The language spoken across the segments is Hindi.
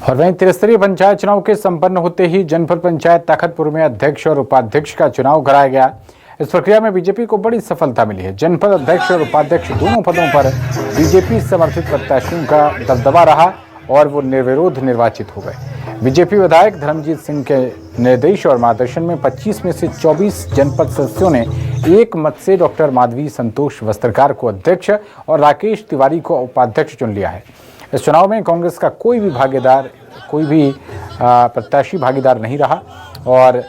और वहीं त्रिस्तरीय पंचायत चुनाव के संपन्न होते ही जनपद पंचायत तखतपुर में अध्यक्ष और उपाध्यक्ष का चुनाव कराया गया। इस प्रक्रिया में बीजेपी को बड़ी सफलता मिली है। जनपद अध्यक्ष और उपाध्यक्ष दोनों पदों पर बीजेपी समर्थित प्रत्याशियों का दबदबा रहा और वो निर्विरोध निर्वाचित हो गए। बीजेपी विधायक धर्मजीत सिंह के निर्देश और मार्गदर्शन में 25 में से 24 जनपद सदस्यों ने एक मत से डॉक्टर माधवी संतोष वस्त्रकार को अध्यक्ष और राकेश तिवारी को उपाध्यक्ष चुन लिया है। इस चुनाव में कांग्रेस का कोई भी प्रत्याशी भागीदार नहीं रहा और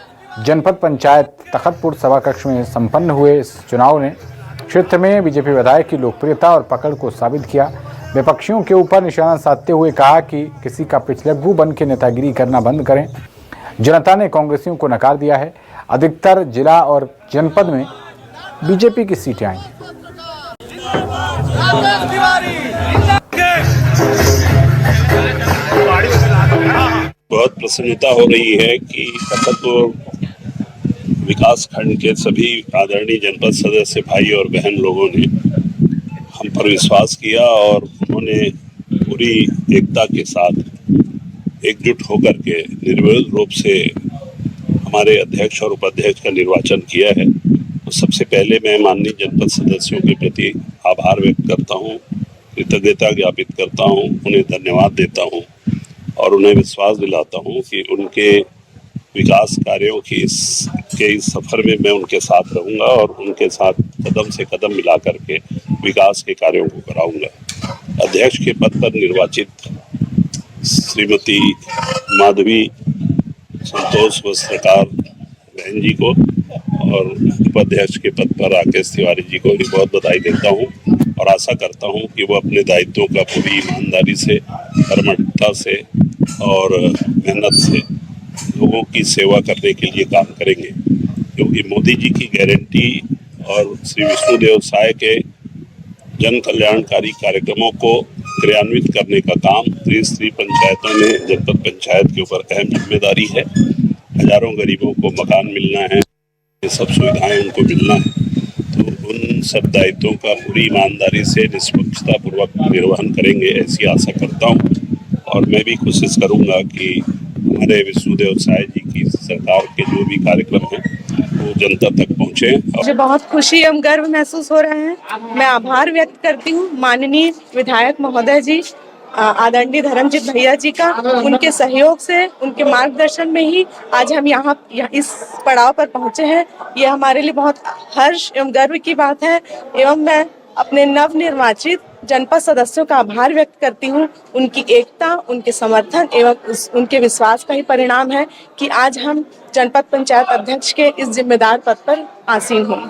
जनपद पंचायत तखतपुर सभा कक्ष में संपन्न हुए इस चुनाव ने क्षेत्र में बीजेपी विधायक की लोकप्रियता और पकड़ को साबित किया। विपक्षियों के ऊपर निशाना साधते हुए कहा कि किसी का पिछलग्गू बन के नेतागिरी करना बंद करें। जनता ने कांग्रेसियों को नकार दिया है। अधिकतर जिला और जनपद में बीजेपी की सीटें आएंगी। बहुत प्रसन्नता हो रही है कि तखतपुर विकास खंड के सभी आदरणीय जनपद सदस्य भाई और बहन लोगों ने हम पर विश्वास किया और उन्होंने पूरी एकता के साथ एकजुट होकर के निर्विरोध रूप से हमारे अध्यक्ष और उपाध्यक्ष का निर्वाचन किया है। तो सबसे पहले मैं माननीय जनपद सदस्यों के प्रति आभार व्यक्त करता हूँ, कृतज्ञता ज्ञापित करता हूँ, उन्हें धन्यवाद देता हूँ और उन्हें विश्वास दिलाता हूँ कि उनके विकास कार्यों की इस सफर में मैं उनके साथ रहूंगा और उनके साथ कदम से कदम मिला करके विकास के कार्यों को कराऊंगा। अध्यक्ष के पद पर निर्वाचित श्रीमती माधवी संतोष वस्त्रकार बहन जी को और उपाध्यक्ष के पद पर राकेश तिवारी जी को भी बहुत बधाई देता हूँ और आशा करता हूँ कि वो अपने दायित्वों का पूरी ईमानदारी से, कर्मठता से और मेहनत से लोगों की सेवा करने के लिए काम करेंगे, क्योंकि मोदी जी की गारंटी और श्री विष्णुदेव साय के जन कल्याणकारी कार्यक्रमों को क्रियान्वित करने का काम त्रिस्तरीय पंचायतों में जनपद पंचायत के ऊपर अहम जिम्मेदारी है। हजारों गरीबों को मकान मिलना है, ये सब सुविधाएं उनको मिलना है, तो उन सब दायित्वों का पूरी ईमानदारी से निष्पक्षता पूर्वक निर्वहन करेंगे ऐसी आशा करता हूँ। और मैं भी कोशिश करूँगा कि हमारे विष्णुदेव साय जी की सरकार के जो भी कार्यक्रम हैं वो जनता तक पहुँचे। मुझे बहुत खुशी एवं गर्व महसूस हो रहा है। मैं आभार व्यक्त करती हूँ माननीय विधायक महोदय जी, आदरणीय धर्मजीत भैया जी का। उनके सहयोग से, उनके मार्गदर्शन में ही आज हम यहाँ इस पड़ाव पर पहुँचे हैं। ये हमारे लिए बहुत हर्ष एवं गर्व की बात है एवं मैं अपने नवनिर्वाचित जनपद सदस्यों का आभार व्यक्त करती हूँ। उनकी एकता, उनके समर्थन एवं उनके विश्वास का ही परिणाम है कि आज हम जनपद पंचायत अध्यक्ष के इस जिम्मेदार पद पर आसीन हूँ।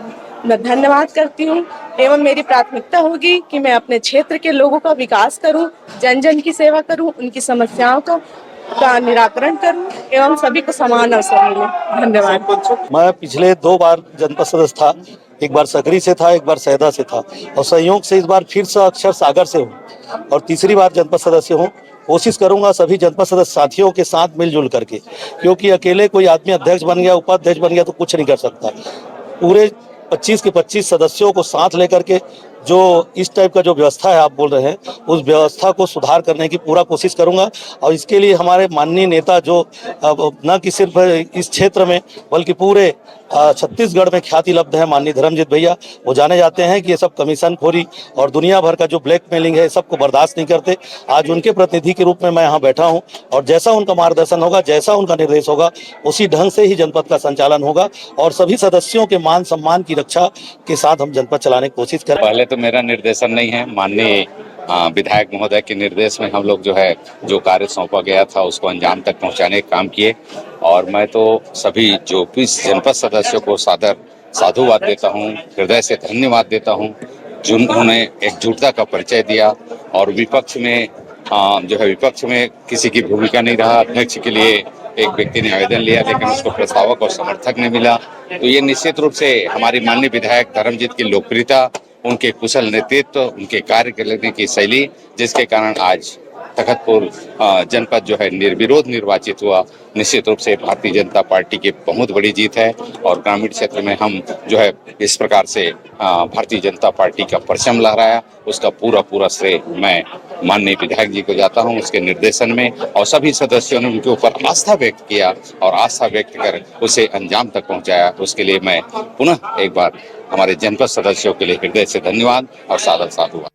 मैं धन्यवाद करती हूँ एवं मेरी प्राथमिकता होगी कि मैं अपने क्षेत्र के लोगों का विकास करूँ, जन जन की सेवा करूँ, उनकी समस्याओं का निराकरण करूँ एवं सभी को समान अवसर मिले। धन्यवाद। मैं पिछले 2 बार जनपद सदस्य था, एक बार सकरी से था, एक बार सैदा से था और संयोग से इस बार फिर से अक्षर सागर से हूँ और तीसरी बार जनपद सदस्य हूँ। कोशिश करूंगा सभी जनपद सदस्य साथियों के साथ मिलजुल करके, क्योंकि अकेले कोई आदमी अध्यक्ष बन गया, उपाध्यक्ष बन गया तो कुछ नहीं कर सकता। पूरे 25 के 25 सदस्यों को साथ लेकर के जो इस टाइप का जो व्यवस्था है आप बोल रहे हैं, उस व्यवस्था को सुधार करने की पूरा कोशिश करूंगा। और इसके लिए हमारे माननीय नेता जो न कि सिर्फ इस क्षेत्र में बल्कि पूरे छत्तीसगढ़ में ख्याति लब्ध है, माननीय धर्मजीत भैया, वो जाने जाते हैं कि ये सब कमीशन खोरी और दुनिया भर का जो ब्लैकमेलिंग है सबको बर्दाश्त नहीं करते। आज उनके प्रतिनिधि के रूप में मैं यहाँ बैठा हूँ और जैसा उनका मार्गदर्शन होगा, जैसा उनका निर्देश होगा, उसी ढंग से ही जनपद का संचालन होगा और सभी सदस्यों के मान सम्मान की रक्षा के साथ हम जनपद चलाने की कोशिश करें। पहले तो मेरा निर्देशन नहीं है, माननीय विधायक महोदय के निर्देश में हम लोग जो कार्य सौंपा गया था उसको अंजाम तक पहुंचाने का काम किए और मैं तो सभी जो 20 जनपद सदस्यों को साधुवाद देता हूं, हृदय से धन्यवाद देता हूं जिन्होंने एकजुटता का परिचय दिया। और विपक्ष में किसी की भूमिका नहीं रहा। अध्यक्ष के लिए एक व्यक्ति ने आवेदन लिया लेकिन उसको प्रस्तावक और समर्थक नहीं मिला। तो ये निश्चित रूप से हमारे माननीय विधायक धर्मजीत की लोकप्रियता, उनके कुशल नेतृत्व, उनके कार्य करने की शैली, जिसके कारण आज तखतपुर जनपद जो है निर्विरोध निर्वाचित हुआ, निश्चित रूप से भारतीय जनता पार्टी की बहुत बड़ी जीत है। और ग्रामीण क्षेत्र में हम जो है इस प्रकार से भारतीय जनता पार्टी का परचम लहराया, उसका पूरा श्रेय मैं माननीय विधायक जी को जाता हूं, उसके निर्देशन में। और सभी सदस्यों ने उनके ऊपर आस्था व्यक्त किया और आस्था व्यक्त कर उसे अंजाम तक पहुंचाया। उसके लिए मैं पुनः एक बार हमारे जनपद सदस्यों के लिए हृदय से धन्यवाद और सादर साधुवाद।